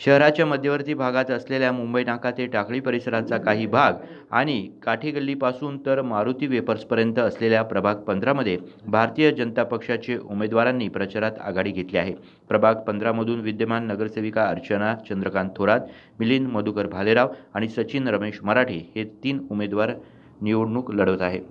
शहराच्या मध्यवर्ती भागात असलेल्या मुंबई नाका ते टाकळी परिसराचा काही भाग आणि काठी गल्लीपासून तर मारुती वेपर्सपर्यंत असलेल्या प्रभाग 15मध्ये भारतीय जनता पक्षाचे उमेदवारांनी प्रचारात आघाडी घेतली आहे. प्रभाग 15मधून विद्यमान नगरसेविका अर्चना चंद्रकांत थोरात, मिलिंद मधुकर भालेराव आणि सचिन रमेश मराठे हे 3 उमेदवार निवडणूक लढवत आहेत.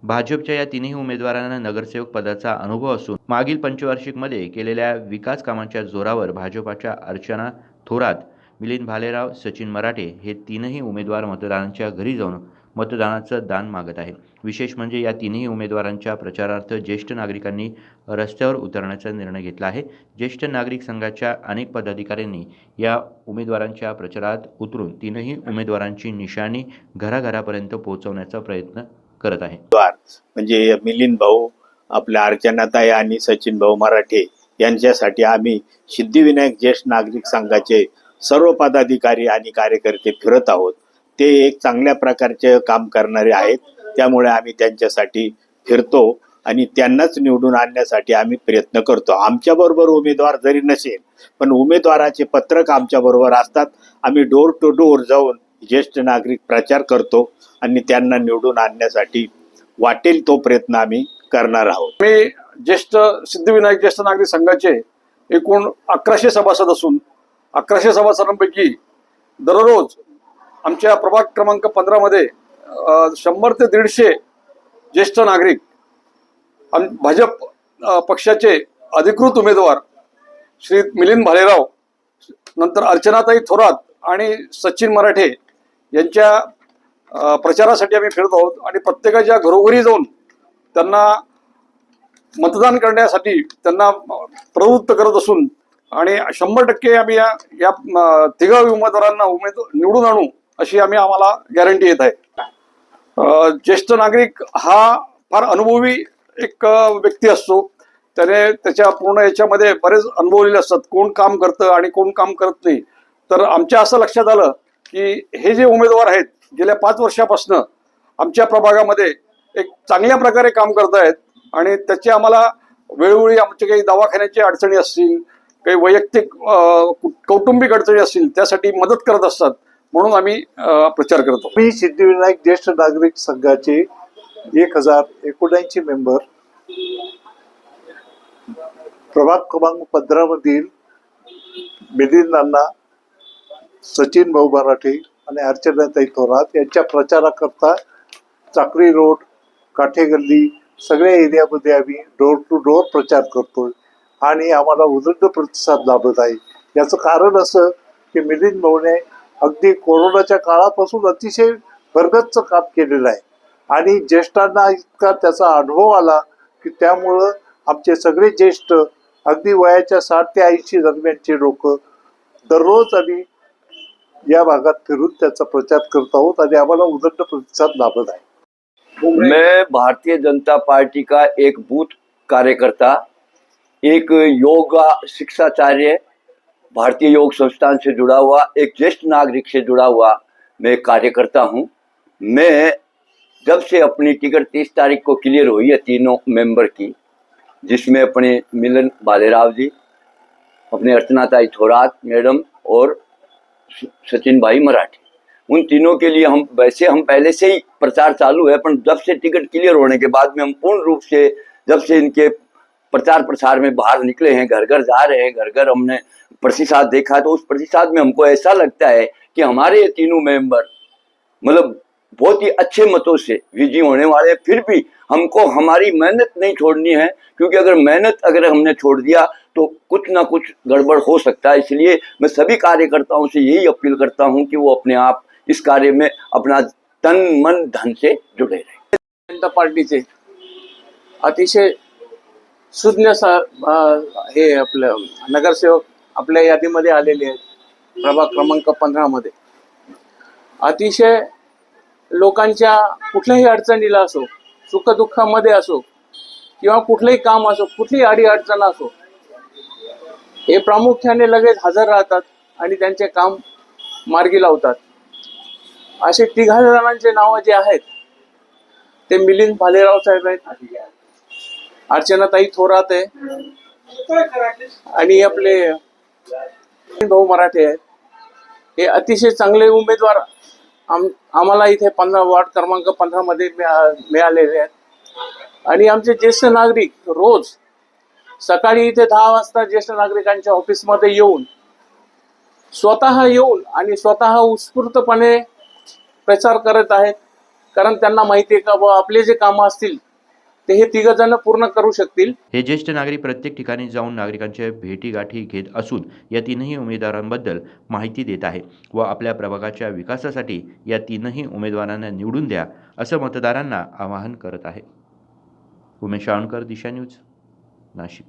भाजपच्या या तिन्ही उमेदवारांना नगरसेवक पदाचा अनुभव असून मागील पंचवार्षिकमध्ये केलेल्या विकास कामांच्या जोरावर भाजपच्या अर्चना थोरात, मिलिंद भालेराव, सचिन मराठे हे तीनही उमेदवार मतदारांच्या घरी जाऊन मतदानाचं दान मागत आहेत. विशेष म्हणजे या तिन्ही उमेदवारांच्या प्रचारार्थ ज्येष्ठ नागरिकांनी रस्त्यावर उतरण्याचा निर्णय घेतला आहे. ज्येष्ठ नागरिक संघाच्या अनेक पदाधिकाऱ्यांनी या उमेदवारांच्या प्रचारात उतरून तीनही उमेदवारांची निशाणी घराघरापर्यंत पोहोचवण्याचा प्रयत्न करत आहे. म्हणजे मिलिंद भाऊ, आपल्या अर्चनाताई आणि सचिन भाऊ मराठे यांच्यासाठी आम्ही सिद्धिविनायक ज्येष्ठ नागरिक संघाचे सर्व पदाधिकारी आणि कार्यकर्ते फिरत आहोत. ते एक चांगल्या प्रकारचे काम करणारे आहेत, त्यामुळे आम्ही त्यांच्यासाठी फिरतो आणि त्यांनाच निवडून आणण्यासाठी आम्ही प्रयत्न करतो. आमच्याबरोबर उमेदवार जरी नसेल पण उमेदवाराचे पत्रक आमच्याबरोबर असतात. आम्ही डोर टू डोर जाऊन ज्येष्ठ नागरिक प्रचार करतो आणि त्यांना निवडून आणण्यासाठी वाटेल तो प्रयत्न आम्ही करणार आहोत. मी सिद्धिविनायक ज्येष्ठ नागरिक संघाचे एकूण 1100 सभासद असून 1100 सभासदांपैकी दररोज आमच्या प्रभाग क्रमांक 15मध्ये 100 ते 150 ज्येष्ठ नागरिक आणि भाजप पक्षाचे अधिकृत उमेदवार श्री मिलिंद भालेराव, नंतर अर्चनाताई थोरात आणि सचिन मराठे यांच्या प्रचारासाठी आम्ही फिरत आहोत आणि प्रत्येकाच्या घरोघरी जाऊन त्यांना मतदान करण्यासाठी त्यांना प्रवृत्त करत असून आणि 100% आम्ही या तिघा उमेदवारांना निवडून आणू अशी आम्हाला गॅरंटी येत आहे. ज्येष्ठ नागरिक हा फार अनुभवी एक व्यक्ती असतो. त्याने त्याच्या पूर्ण याच्यामध्ये बरेच अनुभवलेले असतात, कोण काम करतं आणि कोण काम करत नाही. तर आमच्या असं लक्षात आलं की हे जे उमेदवार आहेत गेल्या 5 वर्षापासून आमच्या प्रभागामध्ये एक चांगल्या प्रकारे काम करत आहेत आणि त्याचे आम्हाला वेळोवेळी आमच्या काही दवाखान्याच्या अडचणी असतील, काही वैयक्तिक कौटुंबिक अडचणी असतील त्यासाठी मदत करत असतात, म्हणून आम्ही प्रचार करतो. मी सिद्धिविनायक ज्येष्ठ नागरिक संघाचे 1079 मेंबर, प्रभाग क्रमांक 15 मधील मिलिंद अण्णा, सचिन भाऊ मराठे आणि अर्चनाताई थोरात यांच्या प्रचाराकरता चाकरी रोड, काठे गल्ली सगळ्या एरियामध्ये आम्ही डोर टू डोर प्रचार करतोय आणि आम्हाला उदंड प्रतिसाद लाभत आहे. याचं कारण असं की मिलिंद भाऊने अगदी कोरोनाच्या काळापासून अतिशय भरगच्च काम केलेलं आहे आणि ज्येष्ठांना इतका त्याचा अनुभव आला की त्यामुळं आमचे सगळे ज्येष्ठ अगदी वयाच्या 60 ते 80 दरम्यानचे लोक दररोज आम्ही या भागात फिरून त्याचा प्रचार करत आहोत आणि आम्हाला उदंड प्रतिसाद लाभत आहे. मैं भारतीय जनता पार्टी का एक बूथ कार्यकर्ता, एक योगा शिक्षाचार्य, भारतीय योग संस्थान से जुड़ा हुआ, एक ज्येष्ठ नागरिक से जुड़ा हुआ मैं कार्यकर्ता हूं। मैं जब से अपनी टिकट 30 तारीख को क्लियर हुई है तीनों मेंबर की, जिसमें अपने मिलन भालेराव जी, अपने अर्चनाताई थोरात मैडम और सचिन भाई मराठे, उन तीनों के लिए हम पहले से ही प्रचार चालू है, पर जब से टिकट क्लियर होने के बाद में हम पूर्ण रूप से जब से इनके प्रचार प्रसार में बाहर निकले हैं, घर घर जा रहे हैं, घर घर हमने प्रतिसाद देखा, तो उस प्रतिसाद में हमको ऐसा लगता है कि हमारे ये तीनों मेंबर मतलब बहुत ही अच्छे मतों से विजयी होने वाले। फिर भी हमको हमारी मेहनत नहीं छोड़नी है, क्योंकि अगर हमने छोड़ दिया तो कुछ ना कुछ गड़बड़ हो सकता है। इसलिए मैं सभी कार्यकर्ताओं से यही अपील करता हूं कि वो अपने आप इस कार्य में अपना तन मन धन से जुड़े रहे। जनता पार्टीचे अतिशय सुज्ञ हे आपलं नगरसेवक आपल्या यादीमध्ये आलेले आहेत. प्रभाग क्रमांक 15 मध्ये अतिशय लोकांच्या कुठल्याही अडचणीला असो, सुखदुःखामध्ये असो किंवा कुठलंही काम असो, कुठलीही अडचण असो, हे प्रामुख्याने लगेच हजर राहतात आणि त्यांचे काम मार्गी लावतात. असे 3 जणांचे नाव जे आहेत ते मिलिंद भालेराव साहेब आहेत, अर्चनाताई थोरात आहे आणि आपले भाऊ मराठे आहेत, हे अतिशय चांगले उमेदवार आम्हाला इथे वार्ड क्रमांक 15 मध्ये मिळालेले आहेत. आणि आमचे ज्येष्ठ नागरिक रोज सकाळी इथे 10 वाजता ज्येष्ठ नागरिकांच्या ऑफिसमध्ये येऊन स्वतः उत्स्फूर्तपणे प्रचार करत आहेत. कारण त्यांना माहिती आहे का बुवा आपले जे कामं असतील ते हे 3 जण पूर्ण करू शकतील. हे ज्येष्ठ नागरिक प्रत्येक ठिकाणी जाऊन नागरिकांच्या भेटीगाठी घेत असून या तीनही उमेदवारांबद्दल माहिती देत आहे व आपल्या प्रभागाच्या विकासासाठी या तीनही उमेदवारांना निवडून द्या असं मतदारांना आवाहन करत आहे. उमेश शाळुणकर, दिशा न्यूज, नाशिक.